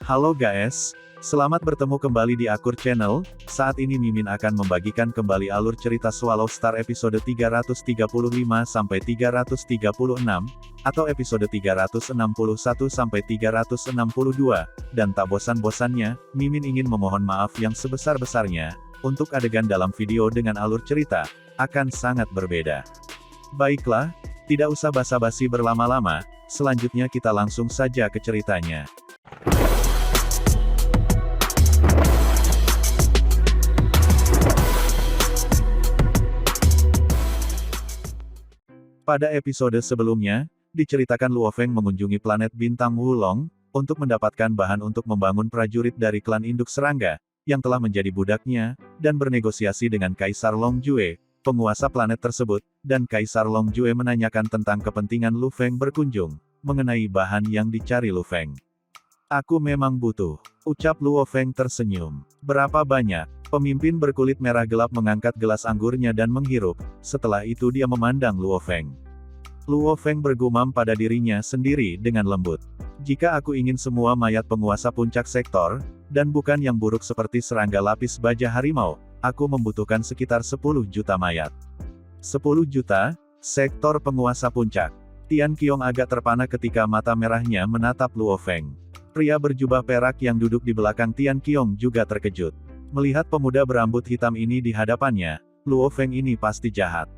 Halo guys, selamat bertemu kembali di Akur Channel. Saat ini Mimin akan membagikan kembali alur cerita Swallow Star episode 335 sampai 336 atau episode 361 sampai 362. Dan tak bosan-bosannya, Mimin ingin memohon maaf yang sebesar-besarnya untuk adegan dalam video dengan alur cerita akan sangat berbeda. Baiklah, tidak usah basa-basi berlama-lama, selanjutnya kita langsung saja ke ceritanya. Pada episode sebelumnya, diceritakan Luo Feng mengunjungi planet bintang Wulong, untuk mendapatkan bahan untuk membangun prajurit dari klan induk serangga, yang telah menjadi budaknya, dan bernegosiasi dengan Kaisar Long Jue, penguasa planet tersebut, dan Kaisar Long Jue menanyakan tentang kepentingan Lu Feng berkunjung, mengenai bahan yang dicari Lu Feng. Aku memang butuh, ucap Luo Feng tersenyum. Berapa banyak? Pemimpin berkulit merah gelap mengangkat gelas anggurnya dan menghirup, setelah itu dia memandang Luo Feng. Luo Feng bergumam pada dirinya sendiri dengan lembut. Jika aku ingin semua mayat penguasa puncak sektor, dan bukan yang buruk seperti serangga lapis baja harimau, aku membutuhkan sekitar 10 juta mayat. 10 juta? Sektor penguasa puncak. Tian Qiong agak terpana ketika mata merahnya menatap Luo Feng. Pria berjubah perak yang duduk di belakang Tian Qiong juga terkejut. Melihat pemuda berambut hitam ini di hadapannya, Luo Feng ini pasti jahat.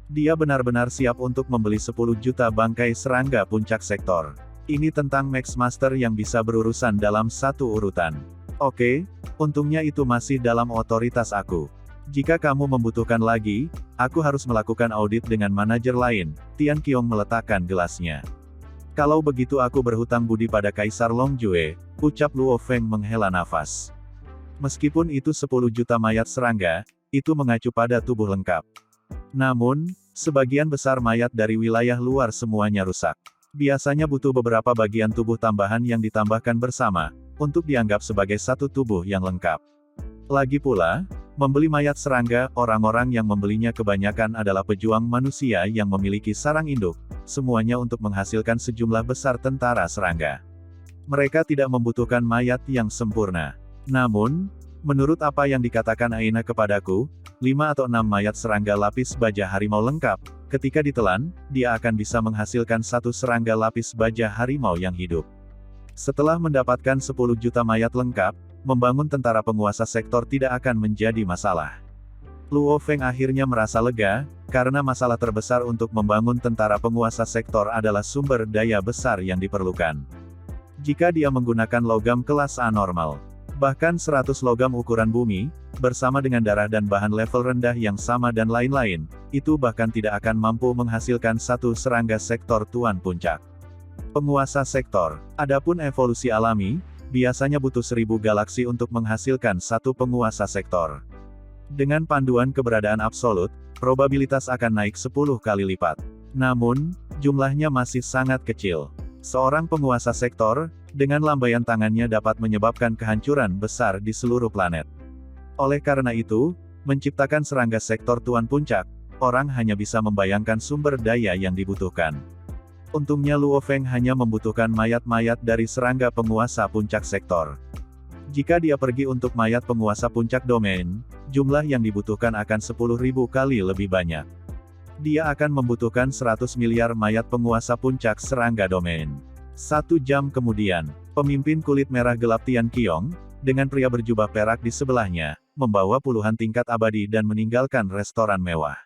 Dia benar-benar siap untuk membeli 10 juta bangkai serangga puncak sektor. Ini tentang Max Master yang bisa berurusan dalam satu urutan. Oke, untungnya itu masih dalam otoritas aku. Jika kamu membutuhkan lagi, aku harus melakukan audit dengan manajer lain. Tian Qiong meletakkan gelasnya. Kalau begitu aku berhutang budi pada Kaisar Long Jue, ucap Luo Feng menghela nafas. Meskipun itu 10 juta mayat serangga, itu mengacu pada tubuh lengkap. Namun, sebagian besar mayat dari wilayah luar semuanya rusak. Biasanya butuh beberapa bagian tubuh tambahan yang ditambahkan bersama, untuk dianggap sebagai satu tubuh yang lengkap. Lagi pula, membeli mayat serangga, orang-orang yang membelinya kebanyakan adalah pejuang manusia yang memiliki sarang induk, semuanya untuk menghasilkan sejumlah besar tentara serangga. Mereka tidak membutuhkan mayat yang sempurna. Namun, menurut apa yang dikatakan Aina kepadaku, 5 atau 6 mayat serangga lapis baja harimau lengkap, ketika ditelan, dia akan bisa menghasilkan satu serangga lapis baja harimau yang hidup. Setelah mendapatkan 10 juta mayat lengkap, membangun tentara penguasa sektor tidak akan menjadi masalah. Luo Feng akhirnya merasa lega, karena masalah terbesar untuk membangun tentara penguasa sektor adalah sumber daya besar yang diperlukan. Jika dia menggunakan logam kelas A normal, bahkan 100 logam ukuran bumi, bersama dengan darah dan bahan level rendah yang sama dan lain-lain, itu bahkan tidak akan mampu menghasilkan satu serangga sektor tuan puncak. Penguasa sektor. Adapun evolusi alami, biasanya butuh 1000 galaksi untuk menghasilkan satu penguasa sektor. Dengan panduan keberadaan absolut, probabilitas akan naik 10 kali lipat. Namun, jumlahnya masih sangat kecil. Seorang penguasa sektor, dengan lambaian tangannya dapat menyebabkan kehancuran besar di seluruh planet. Oleh karena itu, menciptakan serangga sektor tuan puncak, orang hanya bisa membayangkan sumber daya yang dibutuhkan. Untungnya Luo Feng hanya membutuhkan mayat-mayat dari serangga penguasa puncak sektor. Jika dia pergi untuk mayat penguasa puncak domain, jumlah yang dibutuhkan akan 10.000 kali lebih banyak. Dia akan membutuhkan 100 miliar mayat penguasa puncak serangga domain. 1 jam kemudian, pemimpin kulit merah gelap Tian Qiong, dengan pria berjubah perak di sebelahnya, membawa puluhan tingkat abadi dan meninggalkan restoran mewah.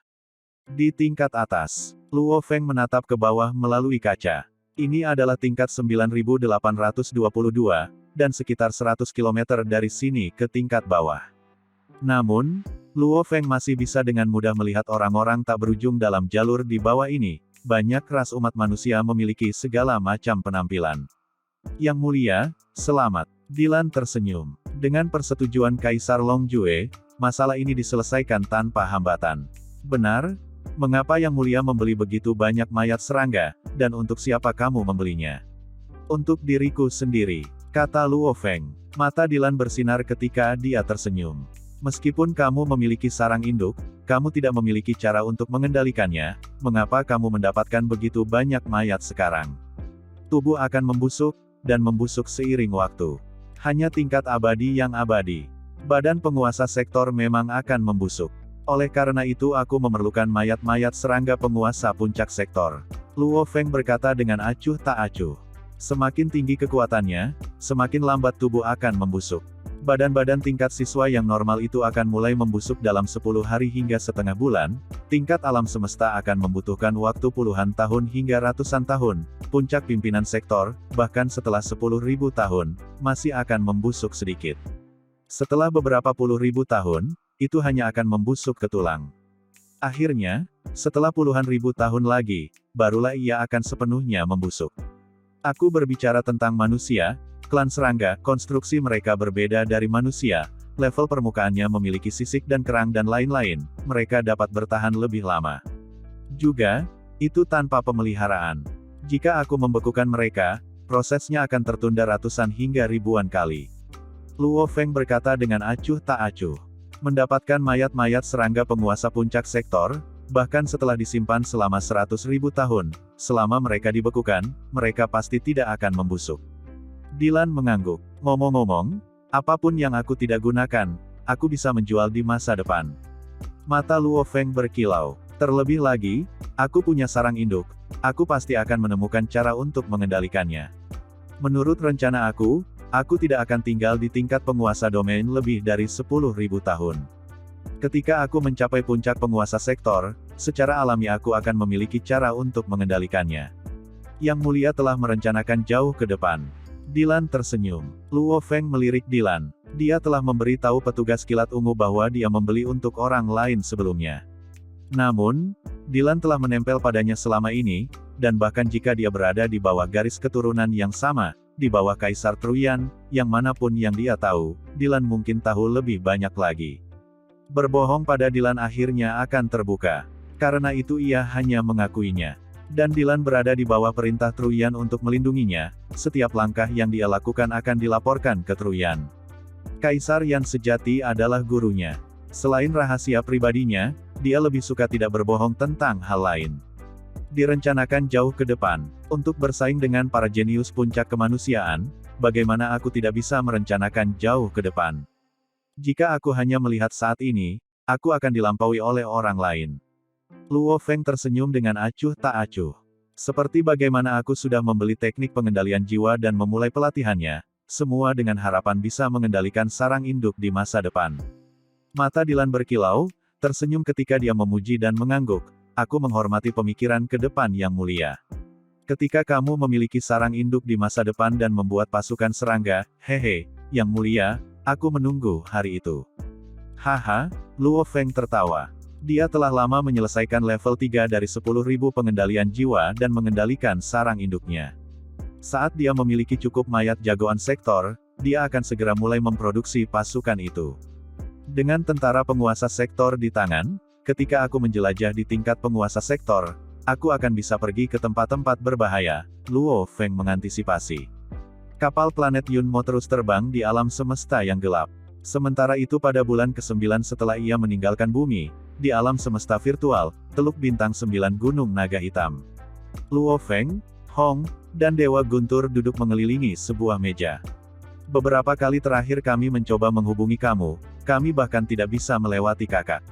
Di tingkat atas, Luo Feng menatap ke bawah melalui kaca. Ini adalah tingkat 9822, dan sekitar 100 km dari sini ke tingkat bawah. Namun, Luo Feng masih bisa dengan mudah melihat orang-orang tak berujung dalam jalur di bawah ini. Banyak ras umat manusia memiliki segala macam penampilan. Yang mulia, selamat. Dilan tersenyum. Dengan persetujuan Kaisar Long Jue, masalah ini diselesaikan tanpa hambatan. Benar? Mengapa Yang Mulia membeli begitu banyak mayat serangga, dan untuk siapa kamu membelinya? Untuk diriku sendiri, kata Luo Feng. Mata Dilan bersinar ketika dia tersenyum. Meskipun kamu memiliki sarang induk, kamu tidak memiliki cara untuk mengendalikannya, mengapa kamu mendapatkan begitu banyak mayat sekarang? Tubuh akan membusuk, dan membusuk seiring waktu. Hanya tingkat abadi yang abadi. Badan penguasa sektor memang akan membusuk. Oleh karena itu aku memerlukan mayat-mayat serangga penguasa puncak sektor. Luo Feng berkata dengan acuh tak acuh. Semakin tinggi kekuatannya, semakin lambat tubuh akan membusuk. Badan-badan tingkat siswa yang normal itu akan mulai membusuk dalam 10 hari hingga setengah bulan, tingkat alam semesta akan membutuhkan waktu puluhan tahun hingga ratusan tahun, puncak pimpinan sektor, bahkan setelah 10.000 tahun, masih akan membusuk sedikit. Setelah beberapa puluh ribu tahun, itu hanya akan membusuk ke tulang. Akhirnya, setelah puluhan ribu tahun lagi, barulah ia akan sepenuhnya membusuk. Aku berbicara tentang manusia, klan serangga, konstruksi mereka berbeda dari manusia, level permukaannya memiliki sisik dan kerang dan lain-lain, mereka dapat bertahan lebih lama. Juga, itu tanpa pemeliharaan. Jika aku membekukan mereka, prosesnya akan tertunda ratusan hingga ribuan kali. Luo Feng berkata dengan acuh tak acuh. Mendapatkan mayat-mayat serangga penguasa puncak sektor, bahkan setelah disimpan selama 100.000 tahun, selama mereka dibekukan, mereka pasti tidak akan membusuk. Dylan mengangguk. Ngomong-ngomong, apapun yang aku tidak gunakan, aku bisa menjual di masa depan. Mata Luo Feng berkilau. Terlebih lagi, aku punya sarang induk, aku pasti akan menemukan cara untuk mengendalikannya. Menurut rencana aku tidak akan tinggal di tingkat penguasa domain lebih dari 10.000 tahun. Ketika aku mencapai puncak penguasa sektor, secara alami aku akan memiliki cara untuk mengendalikannya. Yang Mulia telah merencanakan jauh ke depan. Dylan tersenyum. Luo Feng melirik Dylan. Dia telah memberi tahu petugas kilat ungu bahwa dia membeli untuk orang lain sebelumnya. Namun, Dylan telah menempel padanya selama ini, dan bahkan jika dia berada di bawah garis keturunan yang sama, di bawah Kaisar Truyan, yang manapun yang dia tahu, Dylan mungkin tahu lebih banyak lagi. Berbohong pada Dylan akhirnya akan terbuka. Karena itu ia hanya mengakuinya. Dan Dylan berada di bawah perintah Truyan untuk melindunginya, setiap langkah yang dia lakukan akan dilaporkan ke Truyan. Kaisar yang sejati adalah gurunya. Selain rahasia pribadinya, dia lebih suka tidak berbohong tentang hal lain. Direncanakan jauh ke depan, untuk bersaing dengan para jenius puncak kemanusiaan, bagaimana aku tidak bisa merencanakan jauh ke depan? Jika aku hanya melihat saat ini, aku akan dilampaui oleh orang lain. Luo Feng tersenyum dengan acuh tak acuh. Seperti bagaimana aku sudah membeli teknik pengendalian jiwa dan memulai pelatihannya, semua dengan harapan bisa mengendalikan sarang induk di masa depan. Mata Dylan berkilau, tersenyum ketika dia memuji dan mengangguk. Aku menghormati pemikiran ke depan yang mulia. Ketika kamu memiliki sarang induk di masa depan dan membuat pasukan serangga, hehe, yang mulia, aku menunggu hari itu. Haha, Luo Feng tertawa. Dia telah lama menyelesaikan level 3 dari 10.000 pengendalian jiwa dan mengendalikan sarang induknya. Saat dia memiliki cukup mayat jagoan sektor, dia akan segera mulai memproduksi pasukan itu. Dengan tentara penguasa sektor di tangan, ketika aku menjelajah di tingkat penguasa sektor, aku akan bisa pergi ke tempat-tempat berbahaya. Luo Feng mengantisipasi. Kapal planet Yunmo terus terbang di alam semesta yang gelap. Sementara itu pada bulan ke-9 setelah ia meninggalkan bumi, di alam semesta virtual, Teluk Bintang 9 Gunung Naga Hitam. Luo Feng, Hong, dan Dewa Guntur duduk mengelilingi sebuah meja. Beberapa kali terakhir kami mencoba menghubungi kamu, kami bahkan tidak bisa melewati kakak.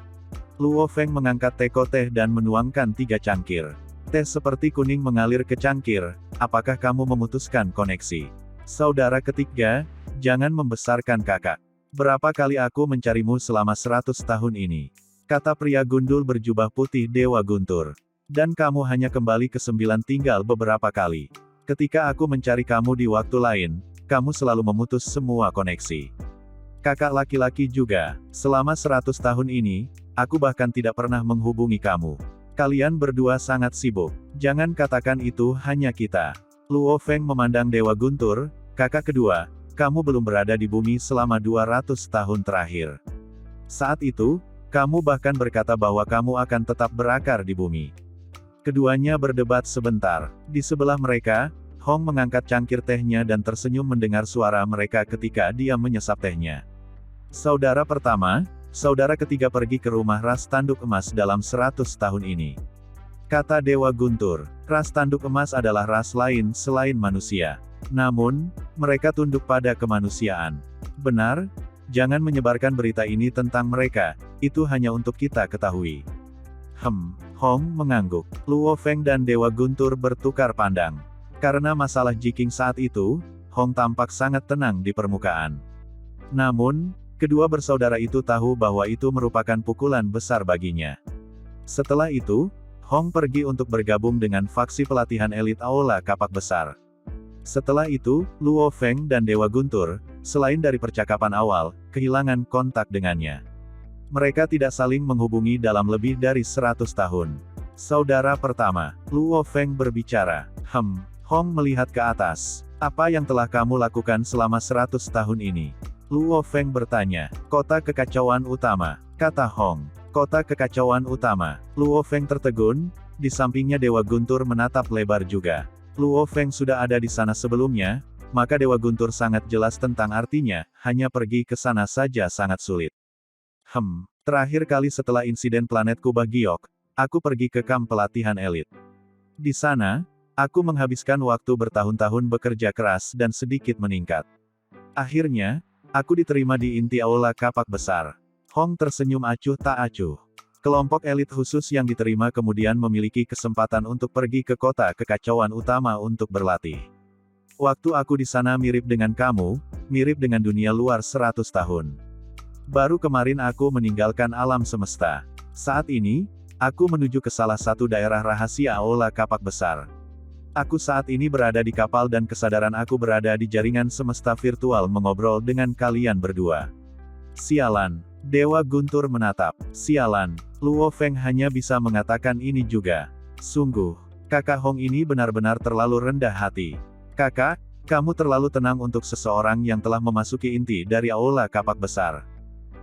Luo Feng mengangkat teko teh dan menuangkan 3 cangkir. Teh seperti kuning mengalir ke cangkir, apakah kamu memutuskan koneksi? Saudara ketiga, jangan membesarkan kakak. Berapa kali aku mencarimu selama 100 tahun ini? Kata pria gundul berjubah putih Dewa Guntur. Dan kamu hanya kembali ke 9 tinggal beberapa kali. Ketika aku mencari kamu di waktu lain, kamu selalu memutus semua koneksi. Kakak laki-laki juga, selama 100 tahun ini, aku bahkan tidak pernah menghubungi kamu. Kalian berdua sangat sibuk. Jangan katakan itu hanya kita. Luo Feng memandang Dewa Guntur, kakak kedua, kamu belum berada di bumi selama 200 tahun terakhir. Saat itu, kamu bahkan berkata bahwa kamu akan tetap berakar di bumi. Keduanya berdebat sebentar. Di sebelah mereka, Hong mengangkat cangkir tehnya dan tersenyum mendengar suara mereka ketika dia menyesap tehnya. Saudara pertama, saudara ketiga pergi ke rumah ras tanduk emas dalam 100 tahun ini. Kata Dewa Guntur, ras tanduk emas adalah ras lain selain manusia. Namun, mereka tunduk pada kemanusiaan. Benar, jangan menyebarkan berita ini tentang mereka, itu hanya untuk kita ketahui. Hong mengangguk. Luo Feng dan Dewa Guntur bertukar pandang. Karena masalah Jiking saat itu, Hong tampak sangat tenang di permukaan. Namun, kedua bersaudara itu tahu bahwa itu merupakan pukulan besar baginya. Setelah itu, Hong pergi untuk bergabung dengan faksi pelatihan elit Aula Kapak Besar. Setelah itu, Luo Feng dan Dewa Guntur, selain dari percakapan awal, kehilangan kontak dengannya. Mereka tidak saling menghubungi dalam lebih dari 100 tahun. Saudara pertama, Luo Feng berbicara. Hong melihat ke atas. Apa yang telah kamu lakukan selama 100 tahun ini? Luo Feng bertanya. Kota kekacauan utama, kata Hong. Kota kekacauan utama. Luo Feng tertegun, di sampingnya Dewa Guntur menatap lebar juga. Luo Feng sudah ada di sana sebelumnya, maka Dewa Guntur sangat jelas tentang artinya, hanya pergi ke sana saja sangat sulit. Terakhir kali setelah insiden planet Kubah Giok, aku pergi ke kamp pelatihan elit. Di sana, aku menghabiskan waktu bertahun-tahun bekerja keras dan sedikit meningkat. Akhirnya, aku diterima di inti Aula Kapak Besar. Hong tersenyum acuh tak acuh. Kelompok elit khusus yang diterima kemudian memiliki kesempatan untuk pergi ke kota kekacauan utama untuk berlatih. Waktu aku di sana mirip dengan kamu, mirip dengan dunia luar 100 tahun. Baru kemarin aku meninggalkan alam semesta. Saat ini, aku menuju ke salah satu daerah rahasia Aula Kapak Besar. Aku saat ini berada di kapal dan kesadaran aku berada di jaringan semesta virtual mengobrol dengan kalian berdua. Sialan. Dewa Guntur menatap. Sialan. Luo Feng hanya bisa mengatakan ini juga. Sungguh, kakak Hong ini benar-benar terlalu rendah hati. Kakak, kamu terlalu tenang untuk seseorang yang telah memasuki inti dari Aula Kapak Besar.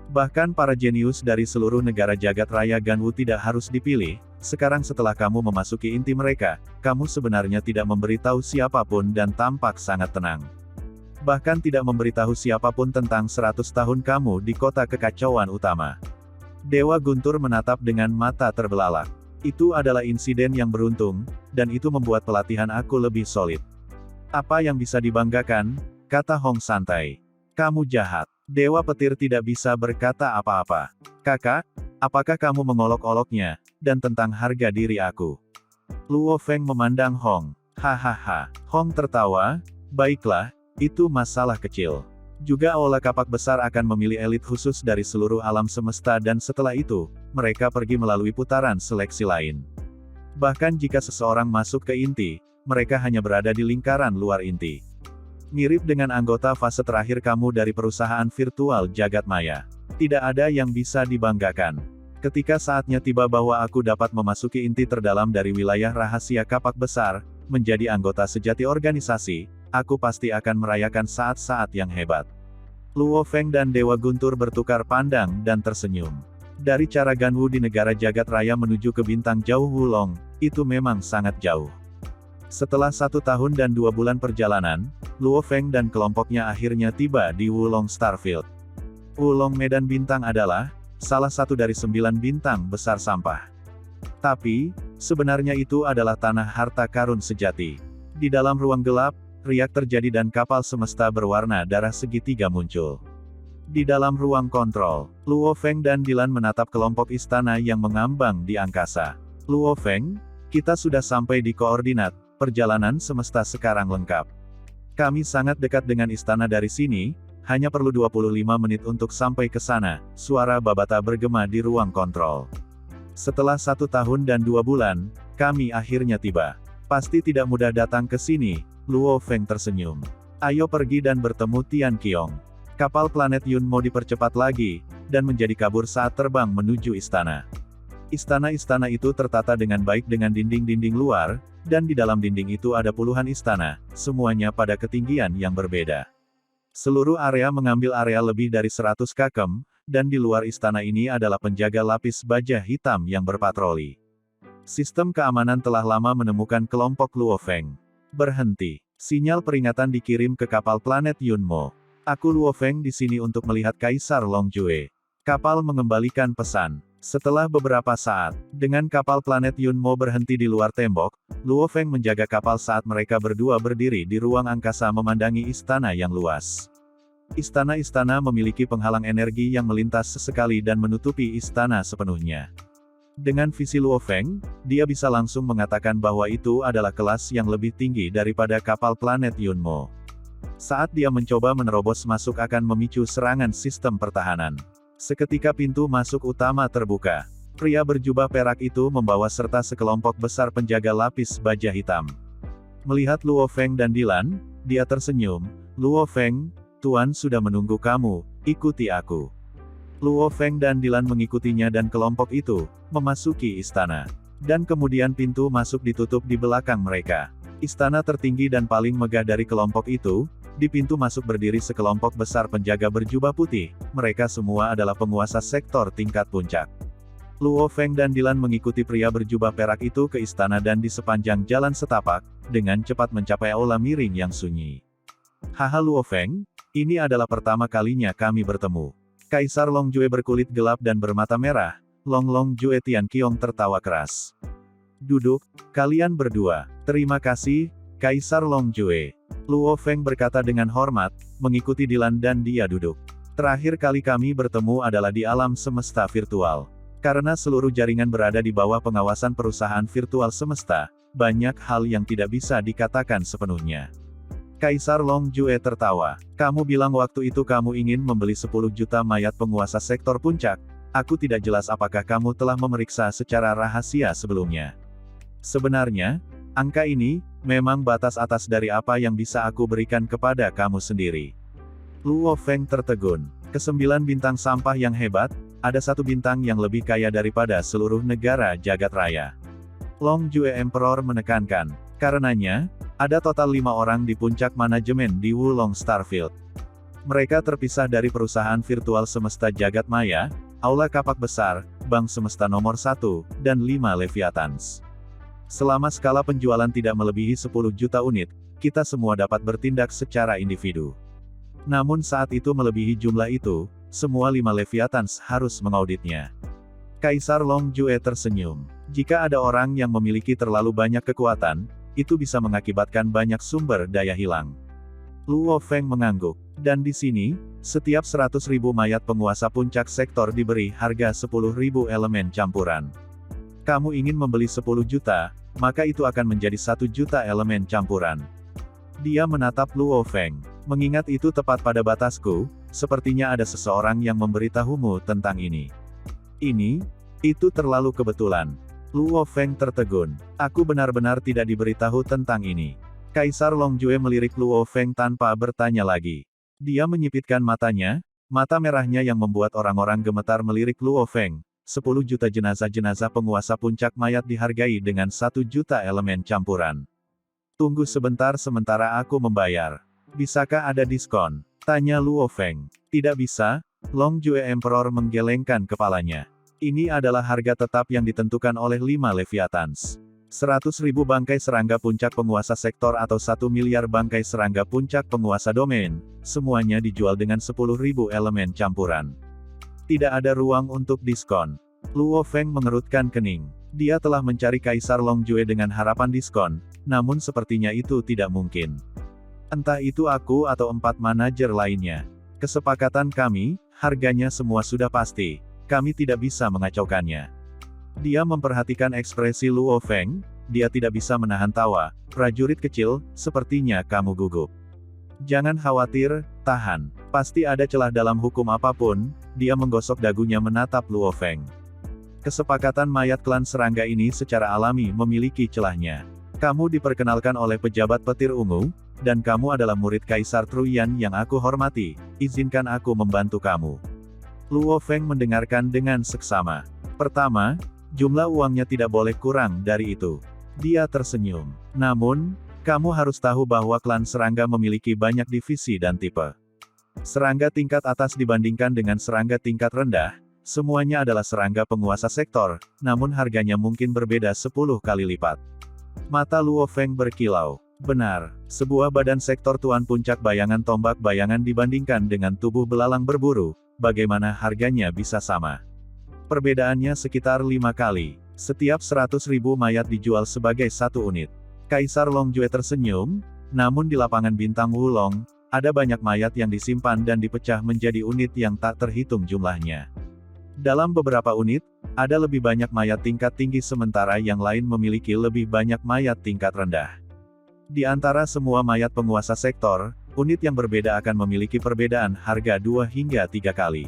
Bahkan para jenius dari seluruh negara jagat raya Ganwu tidak harus dipilih, sekarang setelah kamu memasuki inti mereka, kamu sebenarnya tidak memberitahu siapapun dan tampak sangat tenang. Bahkan tidak memberitahu siapapun tentang 100 tahun kamu di kota kekacauan utama. Dewa Guntur menatap dengan mata terbelalak. Itu adalah insiden yang beruntung, dan itu membuat pelatihan aku lebih solid. Apa yang bisa dibanggakan, kata Hong santai. Kamu jahat. Dewa Petir tidak bisa berkata apa-apa. Kakak, apakah kamu mengolok-oloknya, dan tentang harga diri aku? Luo Feng memandang Hong. Hahaha. Hong tertawa, baiklah, itu masalah kecil. Juga Aula Kapak Besar akan memilih elit khusus dari seluruh alam semesta dan setelah itu, mereka pergi melalui putaran seleksi lain. Bahkan jika seseorang masuk ke inti, mereka hanya berada di lingkaran luar inti. Mirip dengan anggota fase terakhir kamu dari perusahaan virtual jagat maya. Tidak ada yang bisa dibanggakan. Ketika saatnya tiba bahwa aku dapat memasuki inti terdalam dari wilayah rahasia Kapak Besar, menjadi anggota sejati organisasi, aku pasti akan merayakan saat-saat yang hebat. Luo Feng dan Dewa Guntur bertukar pandang dan tersenyum. Dari cara Ganwu di negara jagat raya menuju ke bintang jauh Wulong, itu memang sangat jauh. Setelah 1 tahun dan 2 bulan perjalanan, Luo Feng dan kelompoknya akhirnya tiba di Wulong Starfield. Wulong Medan Bintang adalah salah satu dari 9 bintang besar sampah. Tapi, sebenarnya itu adalah tanah harta karun sejati. Di dalam ruang gelap, riak terjadi dan kapal semesta berwarna darah segitiga muncul. Di dalam ruang kontrol, Luo Feng dan Dilan menatap kelompok istana yang mengambang di angkasa. Luo Feng, kita sudah sampai di koordinat. Perjalanan semesta sekarang lengkap. Kami sangat dekat dengan istana dari sini, hanya perlu 25 menit untuk sampai ke sana, suara Babata bergema di ruang kontrol. Setelah 1 tahun dan 2 bulan, kami akhirnya tiba. Pasti tidak mudah datang ke sini, Luo Feng tersenyum. Ayo pergi dan bertemu Tian Qiong. Kapal planet Yun mau dipercepat lagi, dan menjadi kabur saat terbang menuju istana. Istana-istana itu tertata dengan baik dengan dinding-dinding luar, dan di dalam dinding itu ada puluhan istana, semuanya pada ketinggian yang berbeda. Seluruh area mengambil area lebih dari 100 km, dan di luar istana ini adalah penjaga lapis baja hitam yang berpatroli. Sistem keamanan telah lama menemukan kelompok Luo Feng. Berhenti. Sinyal peringatan dikirim ke kapal planet Yunmo. Aku Luo Feng di sini untuk melihat Kaisar Longjue. Kapal mengembalikan pesan. Setelah beberapa saat, dengan kapal planet Yunmo berhenti di luar tembok, Luo Feng menjaga kapal saat mereka berdua berdiri di ruang angkasa memandangi istana yang luas. Istana-istana memiliki penghalang energi yang melintas sesekali dan menutupi istana sepenuhnya. Dengan visi Luo Feng, dia bisa langsung mengatakan bahwa itu adalah kelas yang lebih tinggi daripada kapal planet Yunmo. Saat dia mencoba menerobos masuk akan memicu serangan sistem pertahanan. Seketika pintu masuk utama terbuka. Pria berjubah perak itu membawa serta sekelompok besar penjaga lapis baja hitam. Melihat Luo Feng dan Dilan, dia tersenyum. "Luo Feng, Tuan sudah menunggu kamu, ikuti aku." Luo Feng dan Dilan mengikutinya dan kelompok itu memasuki istana. Dan kemudian pintu masuk ditutup di belakang mereka. Istana tertinggi dan paling megah dari kelompok itu. Di pintu masuk berdiri sekelompok besar penjaga berjubah putih, mereka semua adalah penguasa sektor tingkat puncak. Luo Feng dan Dilan mengikuti pria berjubah perak itu ke istana dan di sepanjang jalan setapak, dengan cepat mencapai aula miring yang sunyi. "Haha Luo Feng, ini adalah pertama kalinya kami bertemu." Kaisar Long Jue berkulit gelap dan bermata merah, Long Jue Tian Qiong tertawa keras. "Duduk, kalian berdua." "Terima kasih, Kaisar Long Jue." Luo Feng berkata dengan hormat, mengikuti Dilan dan dia duduk. "Terakhir kali kami bertemu adalah di alam semesta virtual. Karena seluruh jaringan berada di bawah pengawasan perusahaan virtual semesta, banyak hal yang tidak bisa dikatakan sepenuhnya." Kaisar Long Jue tertawa. "Kamu bilang waktu itu kamu ingin membeli 10 juta mayat penguasa sektor puncak. Aku tidak jelas apakah kamu telah memeriksa secara rahasia sebelumnya. Sebenarnya, angka ini memang batas atas dari apa yang bisa aku berikan kepada kamu sendiri." Luo Feng tertegun. "Ke-9 bintang sampah yang hebat, ada satu bintang yang lebih kaya daripada seluruh negara jagat raya." Long Jue Emperor menekankan. "Karenanya, ada total 5 orang di puncak manajemen di Wulong Starfield. Mereka terpisah dari perusahaan virtual semesta jagat maya, aula kapak besar, bank semesta nomor 1, dan 5 Leviathans. Selama skala penjualan tidak melebihi 10 juta unit, kita semua dapat bertindak secara individu. Namun saat itu melebihi jumlah itu, semua 5 Leviathans harus mengauditnya." Kaisar Long Jue tersenyum. "Jika ada orang yang memiliki terlalu banyak kekuatan, itu bisa mengakibatkan banyak sumber daya hilang." Luo Feng mengangguk. "Dan di sini, setiap 100.000 mayat penguasa puncak sektor diberi harga 10.000 elemen campuran. Kamu ingin membeli 10 juta, maka itu akan menjadi 1 juta elemen campuran." Dia menatap Luo Feng. "Mengingat itu tepat pada batasku, sepertinya ada seseorang yang memberitahumu tentang ini." Itu terlalu kebetulan." Luo Feng tertegun. "Aku benar-benar tidak diberitahu tentang ini." Kaisar Long Jue melirik Luo Feng tanpa bertanya lagi. Dia menyipitkan matanya, mata merahnya yang membuat orang-orang gemetar melirik Luo Feng. 10 juta jenazah-jenazah penguasa puncak mayat dihargai dengan 1 juta elemen campuran. "Tunggu sebentar sementara aku membayar. Bisakah ada diskon?" tanya Luo Feng. "Tidak bisa." Long Jue Emperor menggelengkan kepalanya. "Ini adalah harga tetap yang ditentukan oleh 5 Leviathans. 100.000 bangkai serangga puncak penguasa sektor atau 1 miliar bangkai serangga puncak penguasa domain, semuanya dijual dengan 10.000 elemen campuran. Tidak ada ruang untuk diskon." Luo Feng mengerutkan kening. Dia telah mencari Kaisar Long Jue dengan harapan diskon, namun sepertinya itu tidak mungkin. "Entah itu aku atau 4 manajer lainnya. Kesepakatan kami, harganya semua sudah pasti. Kami tidak bisa mengacaukannya." Dia memperhatikan ekspresi Luo Feng, dia tidak bisa menahan tawa. "Prajurit kecil, sepertinya kamu gugup. Jangan khawatir, tahan. Pasti ada celah dalam hukum apapun." Dia menggosok dagunya menatap Luo Feng. "Kesepakatan mayat klan serangga ini secara alami memiliki celahnya. Kamu diperkenalkan oleh pejabat petir ungu, dan kamu adalah murid Kaisar Truyan yang aku hormati. Izinkan aku membantu kamu." Luo Feng mendengarkan dengan seksama. "Pertama, jumlah uangnya tidak boleh kurang dari itu." Dia tersenyum. "Namun, kamu harus tahu bahwa klan serangga memiliki banyak divisi dan tipe. Serangga tingkat atas dibandingkan dengan serangga tingkat rendah, semuanya adalah serangga penguasa sektor, namun harganya mungkin berbeda 10 kali lipat." Mata Luo Feng berkilau. "Benar, sebuah badan sektor tuan puncak bayangan tombak bayangan dibandingkan dengan tubuh belalang berburu, bagaimana harganya bisa sama?" Perbedaannya sekitar 5 kali. Setiap 100.000 mayat dijual sebagai 1 unit. Kaisar Longjue tersenyum, namun di lapangan bintang Wulong, ada banyak mayat yang disimpan dan dipecah menjadi unit yang tak terhitung jumlahnya. Dalam beberapa unit, ada lebih banyak mayat tingkat tinggi sementara yang lain memiliki lebih banyak mayat tingkat rendah. Di antara semua mayat penguasa sektor, unit yang berbeda akan memiliki perbedaan harga 2 hingga 3 kali.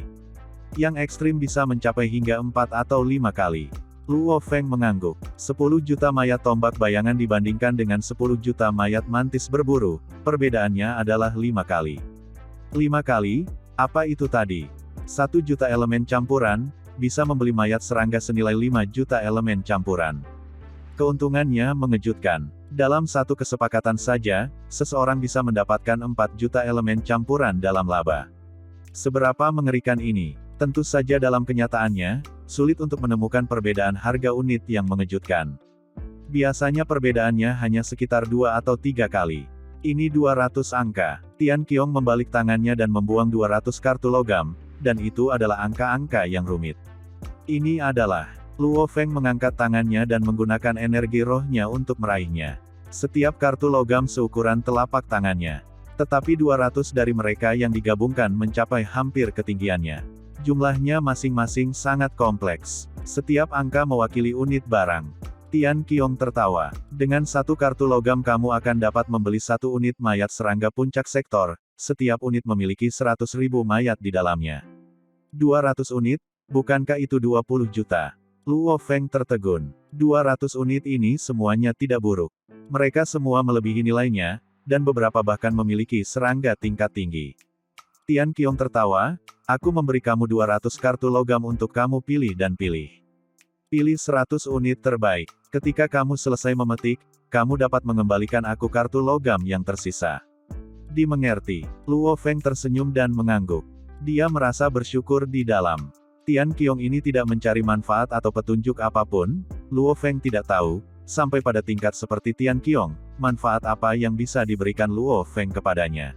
Yang ekstrim bisa mencapai hingga 4 atau 5 kali. Luo Feng mengangguk. 10 juta mayat tombak bayangan dibandingkan dengan 10 juta mayat mantis berburu, perbedaannya adalah 5 kali. 5 kali? Apa itu tadi? 1 juta elemen campuran, bisa membeli mayat serangga senilai 5 juta elemen campuran. Keuntungannya mengejutkan. Dalam satu kesepakatan saja, seseorang bisa mendapatkan 4 juta elemen campuran dalam laba. Seberapa mengerikan ini? Tentu saja dalam kenyataannya, sulit untuk menemukan perbedaan harga unit yang mengejutkan. Biasanya perbedaannya hanya sekitar 2 atau 3 kali. Ini 200 angka. Tian Qiong membalik tangannya dan membuang 200 kartu logam, dan itu adalah angka-angka yang rumit. Ini adalah. Luo Feng mengangkat tangannya dan menggunakan energi rohnya untuk meraihnya. Setiap kartu logam seukuran telapak tangannya. Tetapi 200 dari mereka yang digabungkan mencapai hampir ketinggiannya. Jumlahnya masing-masing sangat kompleks. Setiap angka mewakili unit barang. Tian Qiong tertawa. Dengan 1 kartu logam kamu akan dapat membeli 1 unit mayat serangga puncak sektor, setiap unit memiliki 100.000 mayat di dalamnya. 200 unit? Bukankah itu 20 juta? Luo Feng tertegun. 200 unit ini semuanya tidak buruk. Mereka semua melebihi nilainya, dan beberapa bahkan memiliki serangga tingkat tinggi. Tian Qiong tertawa, aku memberi kamu 200 kartu logam untuk kamu pilih dan pilih. Pilih 100 unit terbaik. Ketika kamu selesai memetik, kamu dapat mengembalikan aku kartu logam yang tersisa. Dimengerti. Luo Feng tersenyum dan mengangguk. Dia merasa bersyukur di dalam. Tian Qiong ini tidak mencari manfaat atau petunjuk apapun, Luo Feng tidak tahu, sampai pada tingkat seperti Tian Qiong, manfaat apa yang bisa diberikan Luo Feng kepadanya.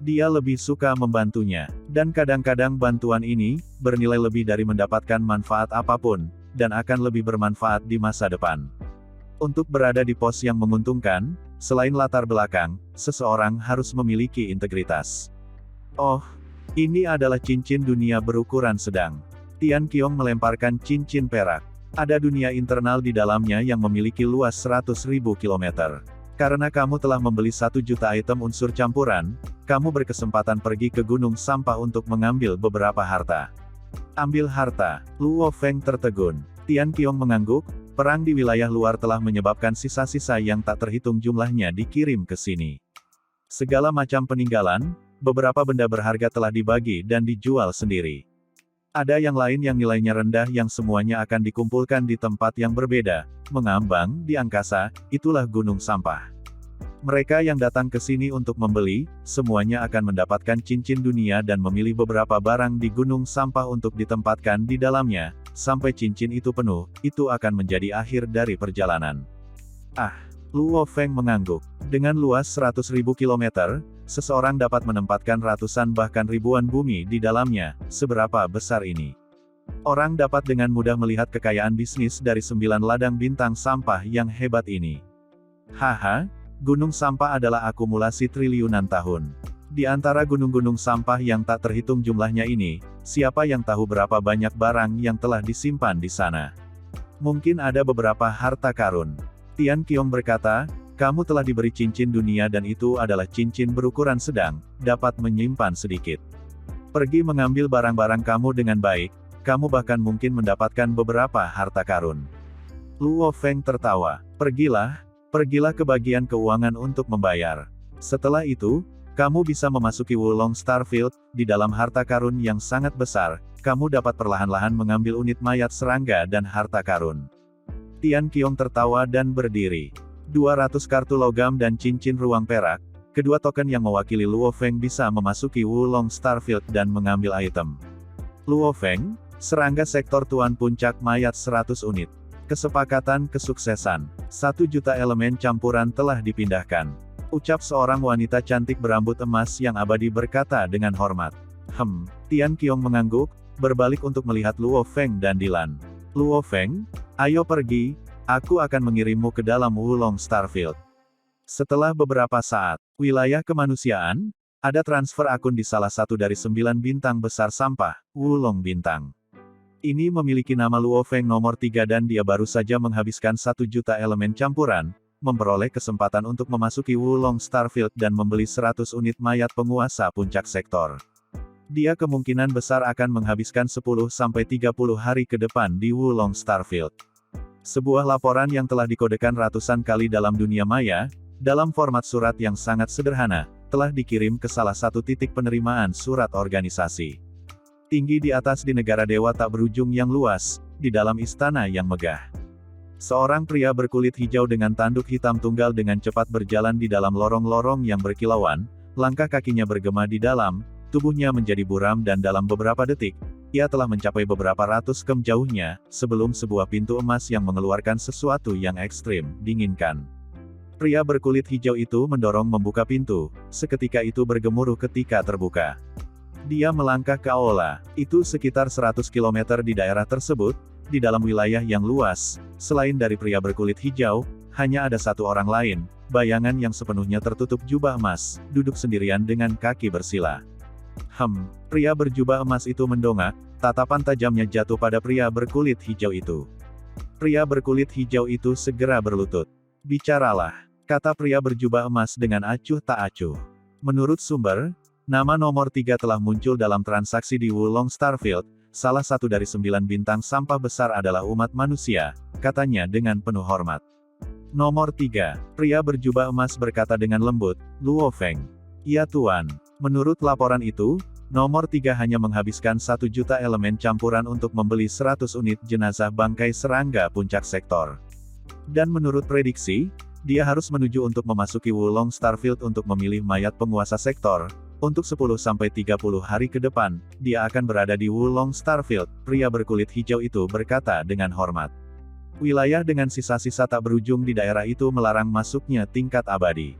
Dia lebih suka membantunya, dan kadang-kadang bantuan ini, bernilai lebih dari mendapatkan manfaat apapun, dan akan lebih bermanfaat di masa depan. Untuk berada di pos yang menguntungkan, selain latar belakang, seseorang harus memiliki integritas. Oh, ini adalah cincin dunia berukuran sedang. Tian Qiong melemparkan cincin perak. Ada dunia internal di dalamnya yang memiliki luas 100.000 kilometer. Karena kamu telah membeli 1 juta item unsur campuran, kamu berkesempatan pergi ke gunung sampah untuk mengambil beberapa harta. Ambil harta. Luo Feng tertegun. Tian Qiong mengangguk, perang di wilayah luar telah menyebabkan sisa-sisa yang tak terhitung jumlahnya dikirim ke sini. Segala macam peninggalan, beberapa benda berharga telah dibagi dan dijual sendiri. Ada yang lain yang nilainya rendah yang semuanya akan dikumpulkan di tempat yang berbeda, mengambang di angkasa, itulah gunung sampah. Mereka yang datang ke sini untuk membeli, semuanya akan mendapatkan cincin dunia dan memilih beberapa barang di gunung sampah untuk ditempatkan di dalamnya, sampai cincin itu penuh, itu akan menjadi akhir dari perjalanan. Ah, Luo Feng mengangguk. Dengan luas 100.000 kilometer, seseorang dapat menempatkan ratusan bahkan ribuan bumi di dalamnya, seberapa besar ini? Orang dapat dengan mudah melihat kekayaan bisnis dari 9 ladang bintang sampah yang hebat ini. Haha, gunung sampah adalah akumulasi triliunan tahun. Di antara gunung-gunung sampah yang tak terhitung jumlahnya ini, siapa yang tahu berapa banyak barang yang telah disimpan di sana? Mungkin ada beberapa harta karun. Tian Qiong berkata, kamu telah diberi cincin dunia dan itu adalah cincin berukuran sedang, dapat menyimpan sedikit. Pergi mengambil barang-barang kamu dengan baik, kamu bahkan mungkin mendapatkan beberapa harta karun. Luo Feng tertawa. Pergilah ke bagian keuangan untuk membayar. Setelah itu, kamu bisa memasuki Wulong Starfield, di dalam harta karun yang sangat besar, kamu dapat perlahan-lahan mengambil unit mayat serangga dan harta karun. Tian Qiong tertawa dan berdiri. 200 kartu logam dan cincin ruang perak, kedua token yang mewakili Luo Feng bisa memasuki Wulong Starfield dan mengambil item. Luo Feng, serangga sektor tuan puncak mayat 100 unit. Kesepakatan kesuksesan. 1 juta elemen campuran telah dipindahkan. Ucap seorang wanita cantik berambut emas yang abadi berkata dengan hormat. Tian Qiong mengangguk, berbalik untuk melihat Luo Feng dan Dylan. Luo Feng, ayo pergi, aku akan mengirimmu ke dalam Wulong Starfield. Setelah beberapa saat, wilayah kemanusiaan, ada transfer akun di salah satu dari 9 bintang besar sampah, Wulong Bintang. Ini memiliki nama Luo Feng nomor 3 dan dia baru saja menghabiskan 1 juta elemen campuran, memperoleh kesempatan untuk memasuki Wulong Starfield dan membeli 100 unit mayat penguasa puncak sektor. Dia kemungkinan besar akan menghabiskan 10-30 hari ke depan di Wulong Starfield. Sebuah laporan yang telah dikodekan ratusan kali dalam dunia maya, dalam format surat yang sangat sederhana, telah dikirim ke salah satu titik penerimaan surat organisasi. Tinggi di atas di negara dewa tak berujung yang luas, di dalam istana yang megah. Seorang pria berkulit hijau dengan tanduk hitam tunggal dengan cepat berjalan di dalam lorong-lorong yang berkilauan, langkah kakinya bergema di dalam, tubuhnya menjadi buram dan dalam beberapa detik, ia telah mencapai beberapa ratus km jauhnya, sebelum sebuah pintu emas yang mengeluarkan sesuatu yang ekstrim, dinginkan. Pria berkulit hijau itu mendorong membuka pintu, seketika itu bergemuruh ketika terbuka. Dia melangkah ke aula, itu sekitar 100 km di daerah tersebut, di dalam wilayah yang luas, selain dari pria berkulit hijau, hanya ada satu orang lain, bayangan yang sepenuhnya tertutup jubah emas, duduk sendirian dengan kaki bersila. Pria berjubah emas itu mendongak, tatapan tajamnya jatuh pada pria berkulit hijau itu. Pria berkulit hijau itu segera berlutut. Bicaralah, kata pria berjubah emas dengan acuh tak acuh. Menurut sumber, nama nomor 3 telah muncul dalam transaksi di Wulong Starfield, salah satu dari 9 bintang sampah besar adalah umat manusia, katanya dengan penuh hormat. Nomor 3, pria berjubah emas berkata dengan lembut, Luo Feng. Ya tuan. Menurut laporan itu, nomor 3 hanya menghabiskan 1 juta elemen campuran untuk membeli 100 unit jenazah bangkai serangga puncak sektor. Dan menurut prediksi, dia harus menuju untuk memasuki Wulong Starfield untuk memilih mayat penguasa sektor. Untuk 10-30 hari ke depan, dia akan berada di Wulong Starfield, pria berkulit hijau itu berkata dengan hormat. Wilayah dengan sisa-sisa tak berujung di daerah itu melarang masuknya tingkat abadi.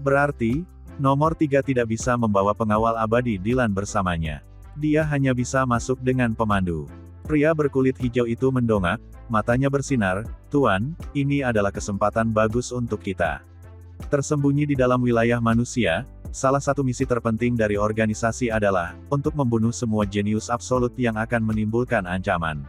Berarti, nomor 3 tidak bisa membawa pengawal abadi Dylan bersamanya. Dia hanya bisa masuk dengan pemandu. Pria berkulit hijau itu mendongak, matanya bersinar, Tuan, ini adalah kesempatan bagus untuk kita. Tersembunyi di dalam wilayah manusia, salah satu misi terpenting dari organisasi adalah, untuk membunuh semua jenius absolut yang akan menimbulkan ancaman.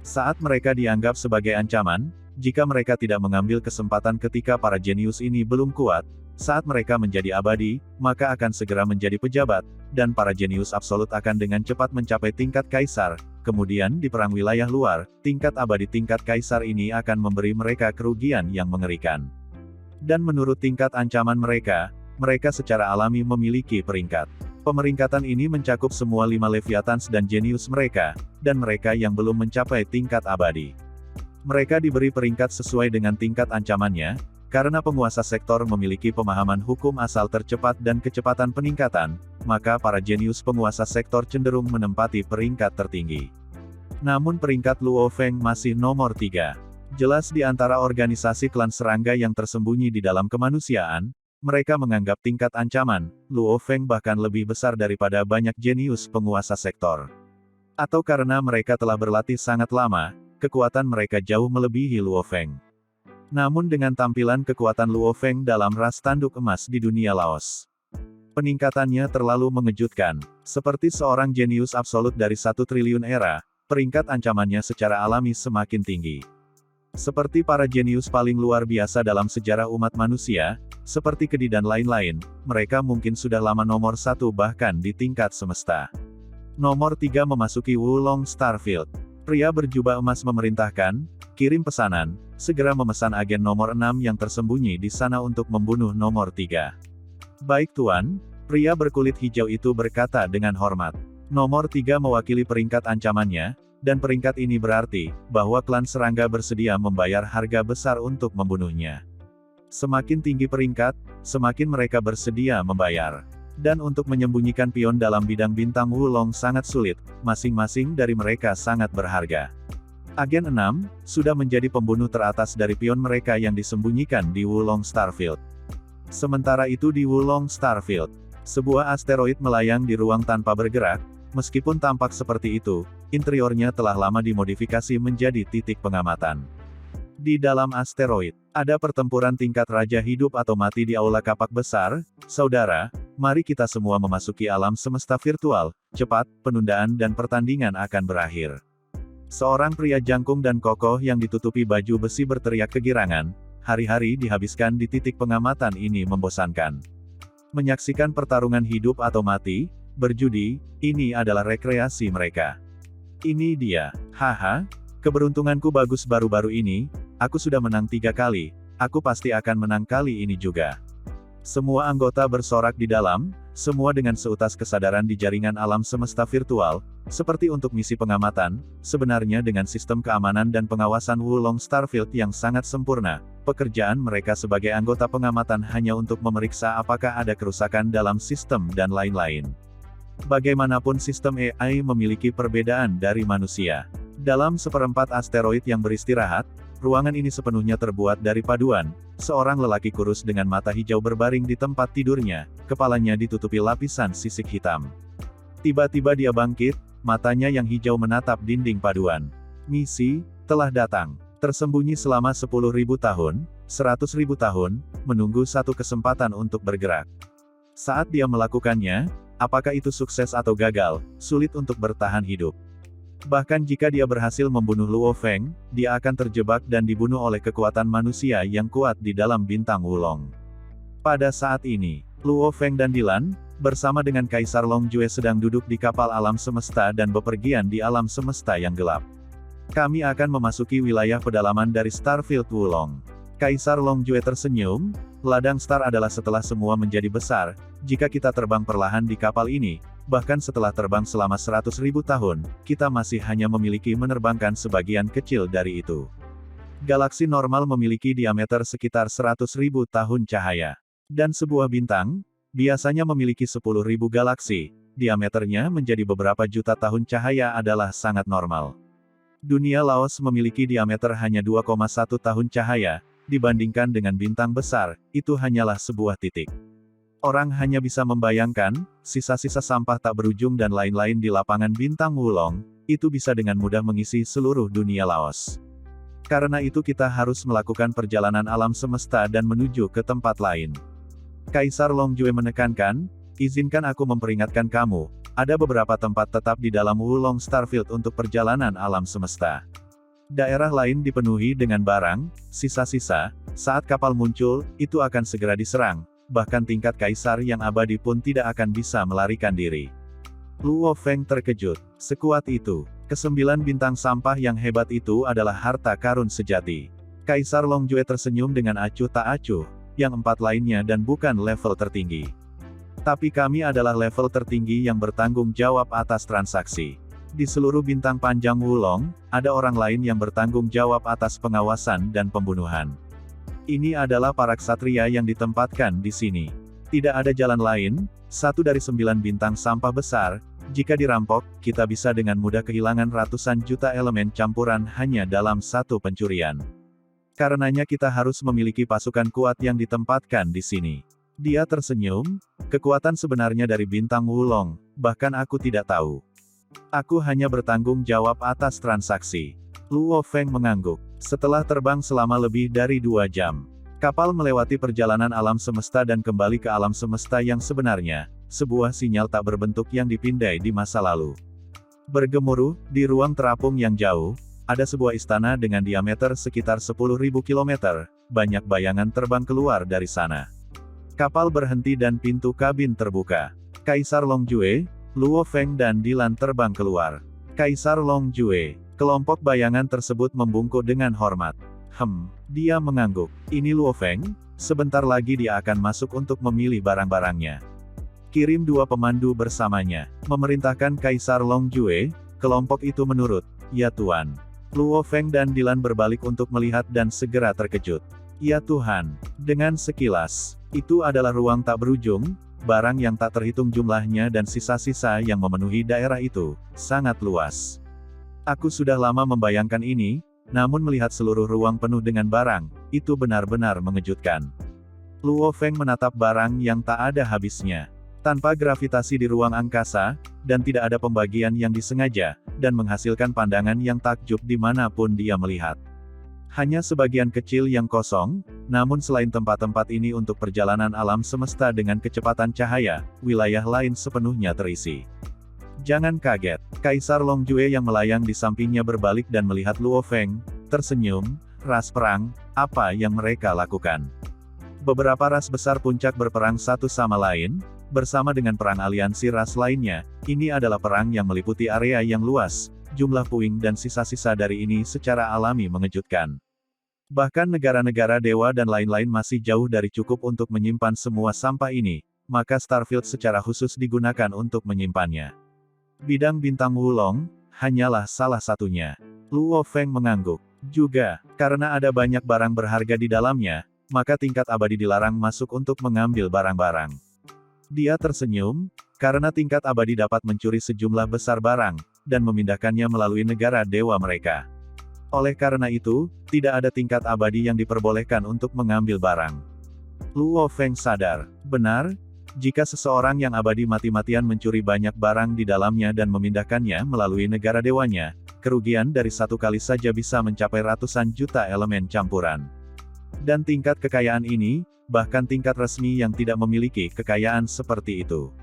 Saat mereka dianggap sebagai ancaman, jika mereka tidak mengambil kesempatan ketika para jenius ini belum kuat, saat mereka menjadi abadi, maka akan segera menjadi pejabat, dan para jenius absolut akan dengan cepat mencapai tingkat kaisar, kemudian di perang wilayah luar, tingkat abadi tingkat kaisar ini akan memberi mereka kerugian yang mengerikan. Dan menurut tingkat ancaman mereka secara alami memiliki peringkat. Pemeringkatan ini mencakup semua 5 Leviathans dan jenius mereka, dan mereka yang belum mencapai tingkat abadi. Mereka diberi peringkat sesuai dengan tingkat ancamannya, karena penguasa sektor memiliki pemahaman hukum asal tercepat dan kecepatan peningkatan, maka para jenius penguasa sektor cenderung menempati peringkat tertinggi. Namun peringkat Luo Feng masih nomor 3. Jelas di antara organisasi klan serangga yang tersembunyi di dalam kemanusiaan, mereka menganggap tingkat ancaman, Luo Feng bahkan lebih besar daripada banyak jenius penguasa sektor. Atau karena mereka telah berlatih sangat lama, kekuatan mereka jauh melebihi Luo Feng. Namun dengan tampilan kekuatan Luo Feng dalam ras tanduk emas di dunia Laos, peningkatannya terlalu mengejutkan. Seperti seorang jenius absolut dari 1 triliun era, peringkat ancamannya secara alami semakin tinggi. Seperti para jenius paling luar biasa dalam sejarah umat manusia, seperti Kedi dan lain-lain, mereka mungkin sudah lama nomor 1 bahkan di tingkat semesta. Nomor 3 memasuki Wulong Starfield. Pria berjubah emas memerintahkan, kirim pesanan, segera memesan agen nomor 6 yang tersembunyi di sana untuk membunuh nomor 3. Baik tuan, pria berkulit hijau itu berkata dengan hormat. Nomor 3 mewakili peringkat ancamannya, dan peringkat ini berarti, bahwa klan serangga bersedia membayar harga besar untuk membunuhnya. Semakin tinggi peringkat, semakin mereka bersedia membayar. Dan untuk menyembunyikan pion dalam bidang bintang Wulong sangat sulit, masing-masing dari mereka sangat berharga. Agen 6, sudah menjadi pembunuh teratas dari pion mereka yang disembunyikan di Wulong Starfield. Sementara itu di Wulong Starfield, sebuah asteroid melayang di ruang tanpa bergerak, Meskipun tampak seperti itu, interiornya telah lama dimodifikasi menjadi titik pengamatan. Di dalam asteroid, ada pertempuran tingkat raja hidup atau mati di aula kapak besar. Saudara, mari kita semua memasuki alam semesta virtual. Cepat, penundaan dan pertandingan akan berakhir. Seorang pria jangkung dan kokoh yang ditutupi baju besi berteriak kegirangan. Hari-hari dihabiskan di titik pengamatan ini membosankan. Menyaksikan pertarungan hidup atau mati, berjudi, ini adalah rekreasi mereka. Ini dia. Haha, keberuntunganku bagus baru-baru ini, aku sudah menang 3 kali, aku pasti akan menang kali ini juga. Semua anggota bersorak di dalam, semua dengan seutas kesadaran di jaringan alam semesta virtual, seperti untuk misi pengamatan, sebenarnya dengan sistem keamanan dan pengawasan Wulong Starfield yang sangat sempurna. Pekerjaan mereka sebagai anggota pengamatan hanya untuk memeriksa apakah ada kerusakan dalam sistem dan lain-lain. Bagaimanapun sistem AI memiliki perbedaan dari manusia. Dalam seperempat asteroid yang beristirahat, ruangan ini sepenuhnya terbuat dari paduan. Seorang lelaki kurus dengan mata hijau berbaring di tempat tidurnya, kepalanya ditutupi lapisan sisik hitam. Tiba-tiba dia bangkit, matanya yang hijau menatap dinding paduan. Misi telah datang. Tersembunyi selama 10.000 tahun, 100.000 tahun, menunggu satu kesempatan untuk bergerak. Saat dia melakukannya, apakah itu sukses atau gagal, sulit untuk bertahan hidup. Bahkan jika dia berhasil membunuh Luo Feng, dia akan terjebak dan dibunuh oleh kekuatan manusia yang kuat di dalam bintang Wulong. Pada saat ini, Luo Feng dan Dylan, bersama dengan Kaisar Longjue sedang duduk di kapal alam semesta dan bepergian di alam semesta yang gelap. Kami akan memasuki wilayah pedalaman dari Starfield Wulong. Kaisar Longjue tersenyum, ladang star adalah setelah semua menjadi besar, jika kita terbang perlahan di kapal ini, bahkan setelah terbang selama 100.000 tahun, kita masih hanya memiliki menerbangkan sebagian kecil dari itu. Galaksi normal memiliki diameter sekitar 100.000 tahun cahaya. Dan sebuah bintang, biasanya memiliki 10.000 galaksi, diameternya menjadi beberapa juta tahun cahaya adalah sangat normal. Dunia Laos memiliki diameter hanya 2,1 tahun cahaya, dibandingkan dengan bintang besar, itu hanyalah sebuah titik. Orang hanya bisa membayangkan, sisa-sisa sampah tak berujung dan lain-lain di lapangan bintang Wulong, itu bisa dengan mudah mengisi seluruh dunia Laos. Karena itu kita harus melakukan perjalanan alam semesta dan menuju ke tempat lain. Kaisar Longjue menekankan, izinkan aku memperingatkan kamu, ada beberapa tempat tetap di dalam Wulong Starfield untuk perjalanan alam semesta. Daerah lain dipenuhi dengan barang, sisa-sisa, saat kapal muncul, itu akan segera diserang, bahkan tingkat kaisar yang abadi pun tidak akan bisa melarikan diri. Luo Feng terkejut, sekuat itu, ke-9 bintang sampah yang hebat itu adalah harta karun sejati. Kaisar Longjue tersenyum dengan acuh tak acuh, yang 4 lainnya dan bukan level tertinggi. Tapi kami adalah level tertinggi yang bertanggung jawab atas transaksi. Di seluruh bintang panjang Wulong, ada orang lain yang bertanggung jawab atas pengawasan dan pembunuhan. Ini adalah para ksatria yang ditempatkan di sini. Tidak ada jalan lain, 1 dari 9 bintang sampah besar, jika dirampok, kita bisa dengan mudah kehilangan ratusan juta elemen campuran hanya dalam satu pencurian. Karenanya kita harus memiliki pasukan kuat yang ditempatkan di sini. Dia tersenyum, kekuatan sebenarnya dari bintang Wulong, bahkan aku tidak tahu. Aku hanya bertanggung jawab atas transaksi. Luo Feng mengangguk. Setelah terbang selama lebih dari 2 jam, kapal melewati perjalanan alam semesta dan kembali ke alam semesta yang sebenarnya, sebuah sinyal tak berbentuk yang dipindai di masa lalu. Bergemuruh, di ruang terapung yang jauh, ada sebuah istana dengan diameter sekitar 10.000 km, banyak bayangan terbang keluar dari sana. Kapal berhenti dan pintu kabin terbuka. Kaisar Longjue, Luo Feng dan Dylan terbang keluar. Kaisar Longjue, kelompok bayangan tersebut membungkuk dengan hormat. Dia mengangguk. Ini Luo Feng, sebentar lagi dia akan masuk untuk memilih barang-barangnya. Kirim 2 pemandu bersamanya. Memerintahkan Kaisar Longjue, kelompok itu menurut. Ya Tuan. Luo Feng dan Dylan berbalik untuk melihat dan segera terkejut. Ya Tuhan, dengan sekilas, itu adalah ruang tak berujung, barang yang tak terhitung jumlahnya dan sisa-sisa yang memenuhi daerah itu, sangat luas. Aku sudah lama membayangkan ini, namun melihat seluruh ruang penuh dengan barang, itu benar-benar mengejutkan. Luo Feng menatap barang yang tak ada habisnya. tanpa gravitasi di ruang angkasa, dan tidak ada pembagian yang disengaja, dan menghasilkan pandangan yang takjub dimanapun dia melihat. Hanya sebagian kecil yang kosong, namun selain tempat-tempat ini untuk perjalanan alam semesta dengan kecepatan cahaya, wilayah lain sepenuhnya terisi. Jangan kaget, Kaisar Longjue yang melayang di sampingnya berbalik dan melihat Luo Feng, tersenyum. Ras perang, apa yang mereka lakukan? Beberapa ras besar puncak berperang satu sama lain, bersama dengan perang aliansi ras lainnya. Ini adalah perang yang meliputi area yang luas, jumlah puing dan sisa-sisa dari ini secara alami mengejutkan. Bahkan negara-negara dewa dan lain-lain masih jauh dari cukup untuk menyimpan semua sampah ini, maka Starfield secara khusus digunakan untuk menyimpannya. Bidang bintang Wulong, hanyalah salah satunya. Luo Feng mengangguk. Juga, karena ada banyak barang berharga di dalamnya, maka tingkat abadi dilarang masuk untuk mengambil barang-barang. Dia tersenyum, karena tingkat abadi dapat mencuri sejumlah besar barang, dan memindahkannya melalui negara dewa mereka. Oleh karena itu, tidak ada tingkat abadi yang diperbolehkan untuk mengambil barang. Luo Feng sadar, benar, jika seseorang yang abadi mati-matian mencuri banyak barang di dalamnya dan memindahkannya melalui negara dewanya, kerugian dari satu kali saja bisa mencapai ratusan juta elemen campuran. Dan tingkat kekayaan ini, bahkan tingkat resmi yang tidak memiliki kekayaan seperti itu.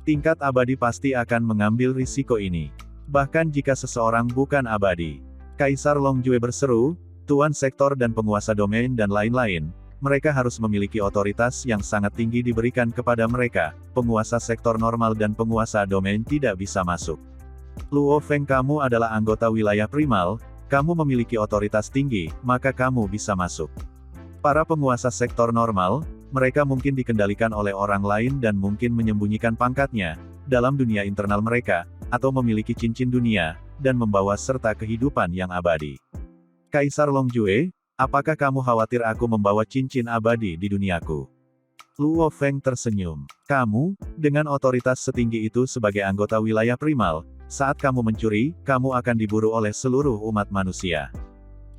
Tingkat abadi pasti akan mengambil risiko ini. Bahkan jika seseorang bukan abadi. Kaisar Longjue berseru, Tuan Sektor dan penguasa domain dan lain-lain, mereka harus memiliki otoritas yang sangat tinggi diberikan kepada mereka, penguasa sektor normal dan penguasa domain tidak bisa masuk. Luo Feng, kamu adalah anggota wilayah primal, kamu memiliki otoritas tinggi, maka kamu bisa masuk. Para penguasa sektor normal, mereka mungkin dikendalikan oleh orang lain dan mungkin menyembunyikan pangkatnya, dalam dunia internal mereka, atau memiliki cincin dunia, dan membawa serta kehidupan yang abadi. Kaisar Longjue, apakah kamu khawatir aku membawa cincin abadi di duniaku? Luo Feng tersenyum. Kamu, dengan otoritas setinggi itu sebagai anggota wilayah primal, saat kamu mencuri, kamu akan diburu oleh seluruh umat manusia.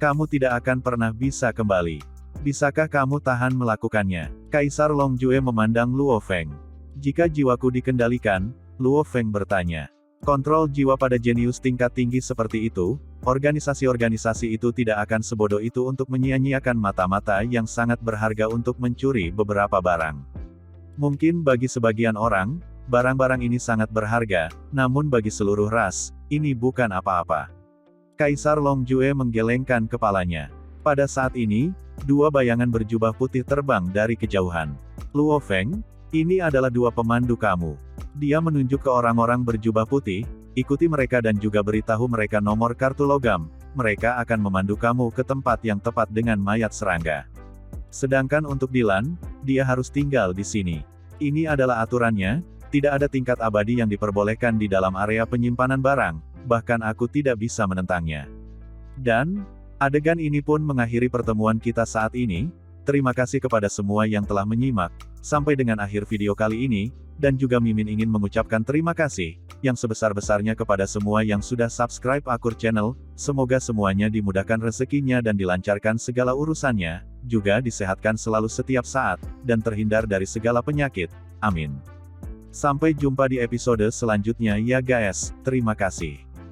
Kamu tidak akan pernah bisa kembali. Bisakah kamu tahan melakukannya? Kaisar Longjue memandang Luo Feng. Jika jiwaku dikendalikan, Luo Feng bertanya. Kontrol jiwa pada jenius tingkat tinggi seperti itu, organisasi-organisasi itu tidak akan sebodoh itu untuk menyia-nyiakan mata-mata yang sangat berharga untuk mencuri beberapa barang. Mungkin bagi sebagian orang, barang-barang ini sangat berharga, namun bagi seluruh ras, ini bukan apa-apa. Kaisar Longjue menggelengkan kepalanya. Pada saat ini, dua bayangan berjubah putih terbang dari kejauhan. Luo Feng, ini adalah dua pemandu kamu. Dia menunjuk ke orang-orang berjubah putih, ikuti mereka dan juga beritahu mereka nomor kartu logam, mereka akan memandu kamu ke tempat yang tepat dengan mayat serangga. Sedangkan untuk Dylan, dia harus tinggal di sini. Ini adalah aturannya, tidak ada tingkat abadi yang diperbolehkan di dalam area penyimpanan barang, bahkan aku tidak bisa menentangnya. Dan, adegan ini pun mengakhiri pertemuan kita saat ini. Terima kasih kepada semua yang telah menyimak, sampai dengan akhir video kali ini, dan juga Mimin ingin mengucapkan terima kasih, yang sebesar-besarnya kepada semua yang sudah subscribe Akur Channel, semoga semuanya dimudahkan rezekinya dan dilancarkan segala urusannya, juga disehatkan selalu setiap saat, dan terhindar dari segala penyakit, amin. Sampai jumpa di episode selanjutnya ya guys, terima kasih.